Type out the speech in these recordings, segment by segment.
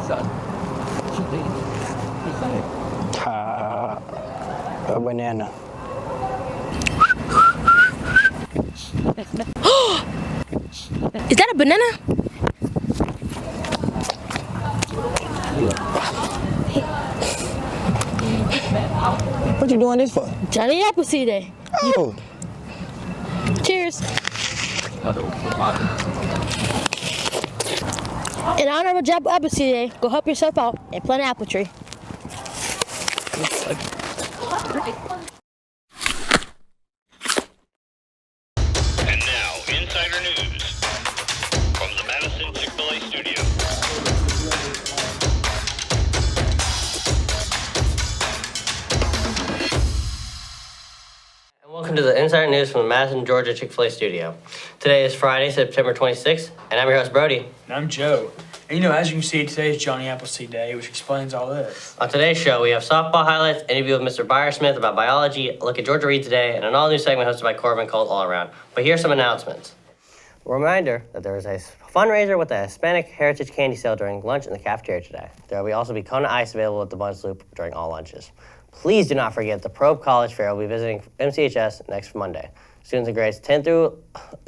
son. A banana. Is that a banana? What you doing this for? Johnny Appleseed Day. Oh. Cheers. In honor of Johnny Appleseed Day, go help yourself out and plant an apple tree. And now, Insider News from the Madison Chick-fil-A studio. Welcome to the Insider News from the Madison, Georgia Chick-fil-A studio. Today is Friday, September 26th, and I'm your host, Brody. And I'm Joe. And as you can see, today is Johnny Appleseed Day, which explains all this. On today's show, we have softball highlights, interview with Mr. Biersmith about biology, a look at Georgia Read Today, and an all-new segment hosted by Korbin called All Around. But here's some announcements. A reminder that there is a fundraiser with the Hispanic Heritage Candy Sale during lunch in the cafeteria today. There will also be Kona Ice available at the Bunch Loop during all lunches. Please do not forget the Probe College Fair will be visiting MCHS next Monday. Students in grades 10 through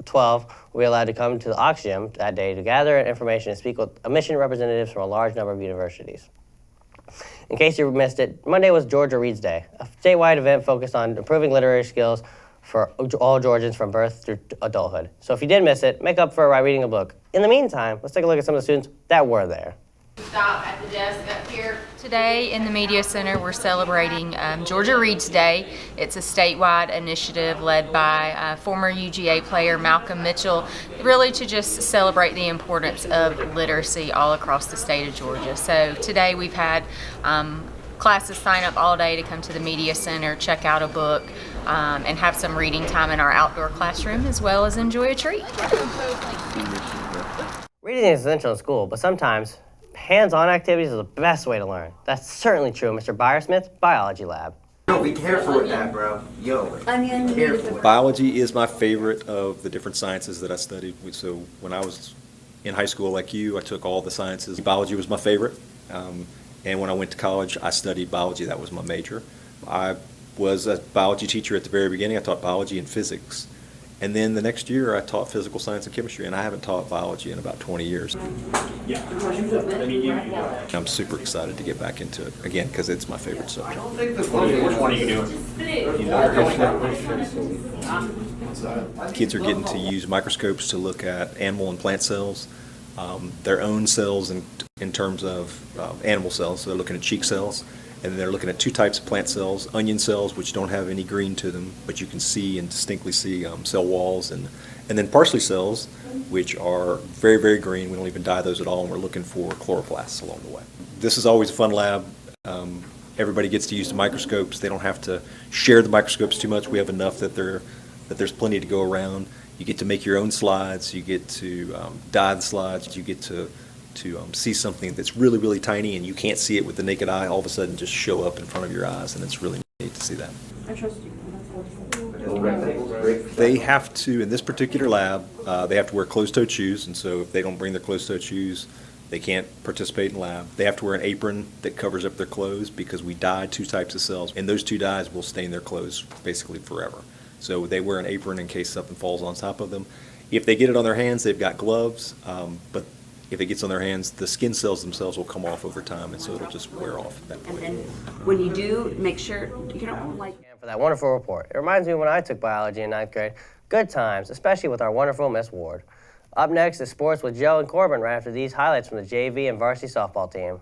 12 will be allowed to come to the Ox Gym that day to gather information and speak with admission representatives from a large number of universities. In case you missed it, Monday was Georgia Reads Day, a statewide event focused on improving literary skills for all Georgians from birth through adulthood. So if you did miss it, make up for it by reading a book. In the meantime, let's take a look at some of the students that were there. Stop at the desk up here. Today in the Media Center, we're celebrating Georgia Reads Day. It's a statewide initiative led by former UGA player Malcolm Mitchell, really to just celebrate the importance of literacy all across the state of Georgia. So today we've had classes sign up all day to come to the Media Center, check out a book, and have some reading time in our outdoor classroom, as well as enjoy a treat. Reading is essential in school, but sometimes hands-on activities are the best way to learn. That's certainly true, Mr. Biersmith, Biology Lab. Yo, be careful with that, bro. Yo, be careful. Biology is my favorite of the different sciences that I studied. So when I was in high school like you, I took all the sciences. Biology was my favorite. And when I went to college, I studied biology. That was my major. I was a biology teacher at the very beginning. I taught biology and physics. And then the next year, I taught physical science and chemistry, and I haven't taught biology in about 20 years. I'm super excited to get back into it again because it's my favorite subject. Which one are you doing? Kids are getting to use microscopes to look at animal and plant cells, their own cells in terms of animal cells. So they're looking at cheek cells. And they're looking at two types of plant cells, onion cells, which don't have any green to them, but you can see and distinctly see cell walls, and then parsley cells, which are very, very green. We don't even dye those at all, and we're looking for chloroplasts along the way. This is always a fun lab. Everybody gets to use the microscopes. They don't have to share the microscopes too much. We have enough that there's plenty to go around. You get to make your own slides. You get to dye the slides. You get to see something that's really, really tiny and you can't see it with the naked eye, all of a sudden just show up in front of your eyes, and it's really neat to see that. I trust you. They have to, in this particular lab, they have to wear closed-toed shoes, and so if they don't bring their closed-toed shoes, they can't participate in lab. They have to wear an apron that covers up their clothes because we dye two types of cells, and those two dyes will stain their clothes basically forever. So they wear an apron in case something falls on top of them. If they get it on their hands, they've got gloves, but if it gets on their hands, the skin cells themselves will come off over time, and so it'll just wear off at that point. And then when you do, make sure you don't like. And for that wonderful report. It reminds me of when I took biology in 9th grade. Good times, especially with our wonderful Miss Ward. Up next is sports with Joe and Korbin right after these highlights from the JV and varsity softball team.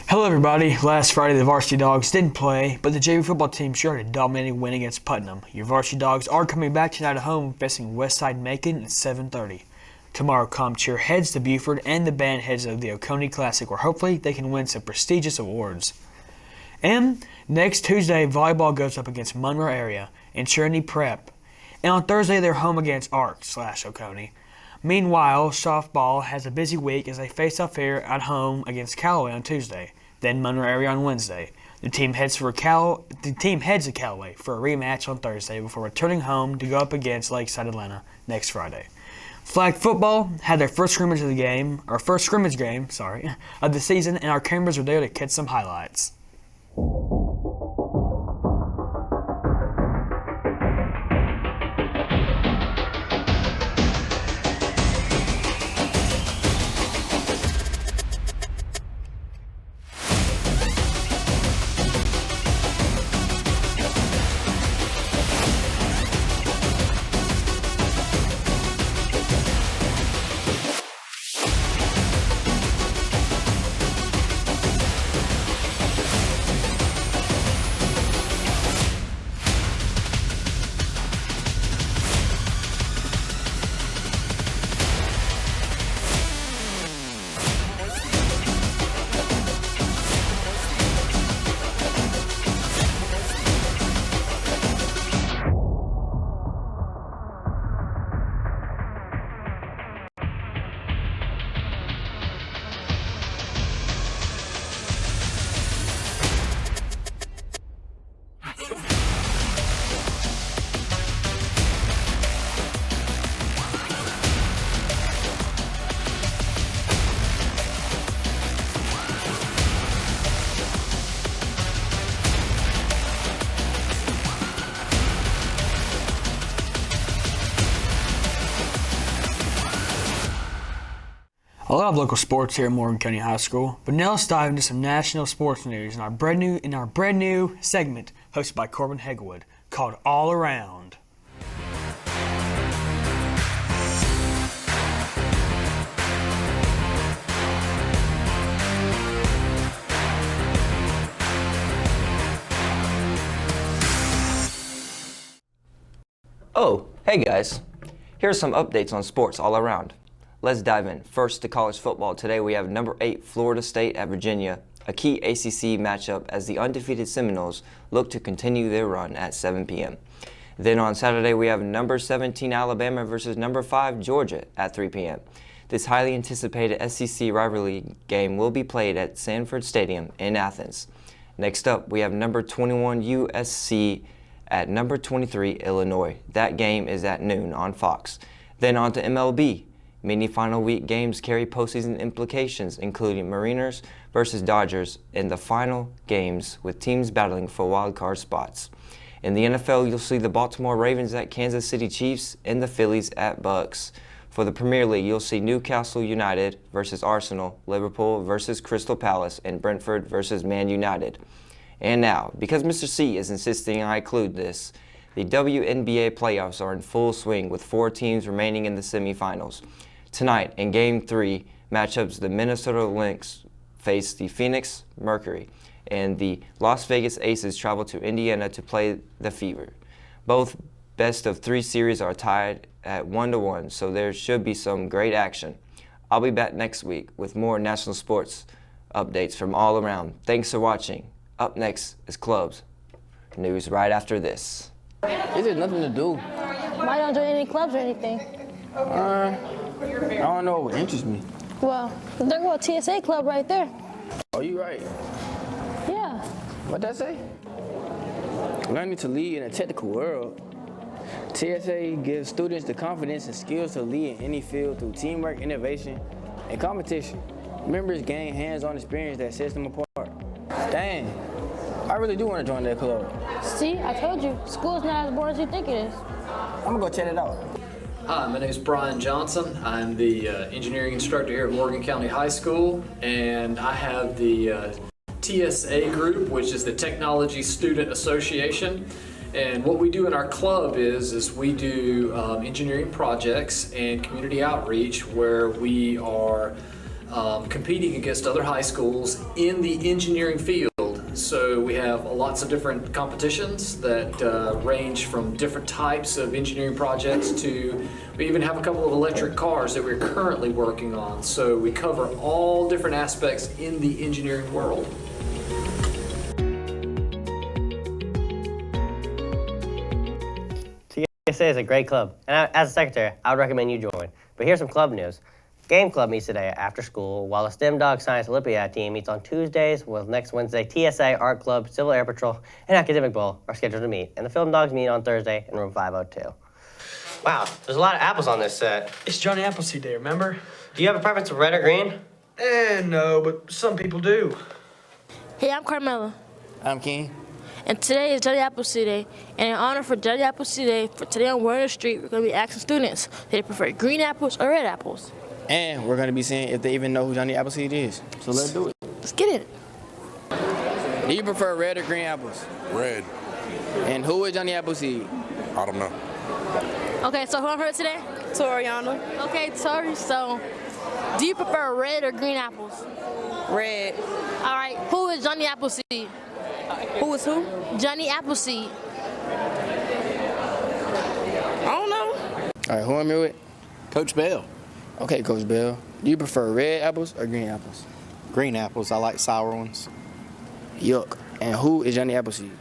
Hello everybody. Last Friday the varsity dogs didn't play, but the JV football team sure had a dominating win against Putnam. Your varsity dogs are coming back tonight at home facing Westside Macon at 7:30. Tomorrow ComCheer heads to Buford and the band heads to the Oconee Classic, where hopefully they can win some prestigious awards. And next Tuesday volleyball goes up against Monroe area and Trinity Prep. And on Thursday they're home against Arc/Oconee. Meanwhile, softball has a busy week as they face off here at home against Callaway on Tuesday. Then Monroe area on Wednesday. The team heads to Callaway for a rematch on Thursday before returning home to go up against Lakeside Atlanta next Friday. Flag football had their first scrimmage game of the season, and our cameras were there to catch some highlights. A lot of local sports here at Morgan County High School, but now let's dive into some national sports news in our brand new segment hosted by Korbin Hegwood called All Around. Oh, hey guys. Here are some updates on sports all around. Let's dive in. First to college football. Today we have number 8 Florida State at Virginia, a key ACC matchup as the undefeated Seminoles look to continue their run at 7 p.m. Then on Saturday we have number 17 Alabama versus number 5 Georgia at 3 p.m. This highly anticipated SEC rivalry game will be played at Sanford Stadium in Athens. Next up we have number 21 USC at number 23 Illinois. That game is at noon on Fox. Then on to MLB. Many final week games carry postseason implications, including Mariners versus Dodgers in the final games, with teams battling for wild card spots. In the NFL, you'll see the Baltimore Ravens at Kansas City Chiefs and the Phillies at Bucks. For the Premier League, you'll see Newcastle United versus Arsenal, Liverpool versus Crystal Palace, and Brentford versus Man United. And now, because Mr. C is insisting I include this, the WNBA playoffs are in full swing with 4 teams remaining in the semifinals. Tonight, in Game 3, matchups the Minnesota Lynx face the Phoenix Mercury, and the Las Vegas Aces travel to Indiana to play the Fever. Both best-of-3 series are tied at 1-1, so there should be some great action. I'll be back next week with more national sports updates from all around. Thanks for watching. Up next is Clubs News right after this. This is nothing to do. Why don't join any clubs or anything? I don't know what interests me. Well, there go a TSA club right there. Oh, you right. Yeah. What'd that say? Learning to lead in a technical world. TSA gives students the confidence and skills to lead in any field through teamwork, innovation, and competition. Members gain hands-on experience that sets them apart. Dang, I really do want to join that club. See, I told you, school's not as boring as you think it is. I'm gonna go check it out. Hi, my name is Brian Johnson. I'm the engineering instructor here at Morgan County High School, and I have the TSA group, which is the Technology Student Association. And what we do in our club is we do engineering projects and community outreach where we are competing against other high schools in the engineering field. So we have lots of different competitions that range from different types of engineering projects to, we even have a couple of electric cars that we're currently working on. So we cover all different aspects in the engineering world. TSA is a great club, and as a secretary, I would recommend you join. But here's some club news. Game Club meets today after school, while the STEM Dog Science Olympiad team meets on Tuesdays, while next Wednesday, TSA, Art Club, Civil Air Patrol, and Academic Bowl are scheduled to meet, and the Film Dogs meet on Thursday in room 502. Wow, there's a lot of apples on this set. It's Johnny Appleseed Day, remember? Do you have a preference of red or green? No, but some people do. Hey, I'm Carmela. I'm King. And today is Johnny Appleseed Day. And in honor for Johnny Appleseed Day, for today on Word on the Street, we're going to be asking students if they prefer green apples or red apples. And we're going to be seeing if they even know who Johnny Appleseed is. So let's do it. Let's get it. Do you prefer red or green apples? Red. And who is Johnny Appleseed? I don't know. Okay, so who I'm here today? Toriana. Okay, Tori, so do you prefer red or green apples? Red. All right, who is Johnny Appleseed? Who is who? Johnny Appleseed. I don't know. All right, who I'm here with? Coach Bell. Okay, Coach Bell. Do you prefer red apples or green apples? Green apples. I like sour ones. Yuck. And who is Johnny Appleseed?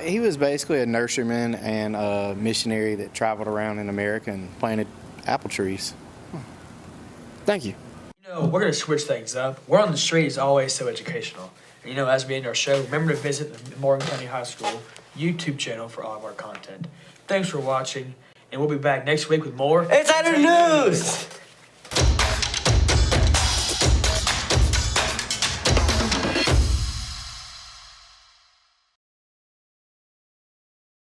He was basically a nurseryman and a missionary that traveled around in America and planted apple trees. Thank you. We're going to switch things up. Word on the Street is always so educational. And as we end our show, remember to visit the Morgan County High School YouTube channel for all of our content. Thanks for watching, and we'll be back next week with more Insider News!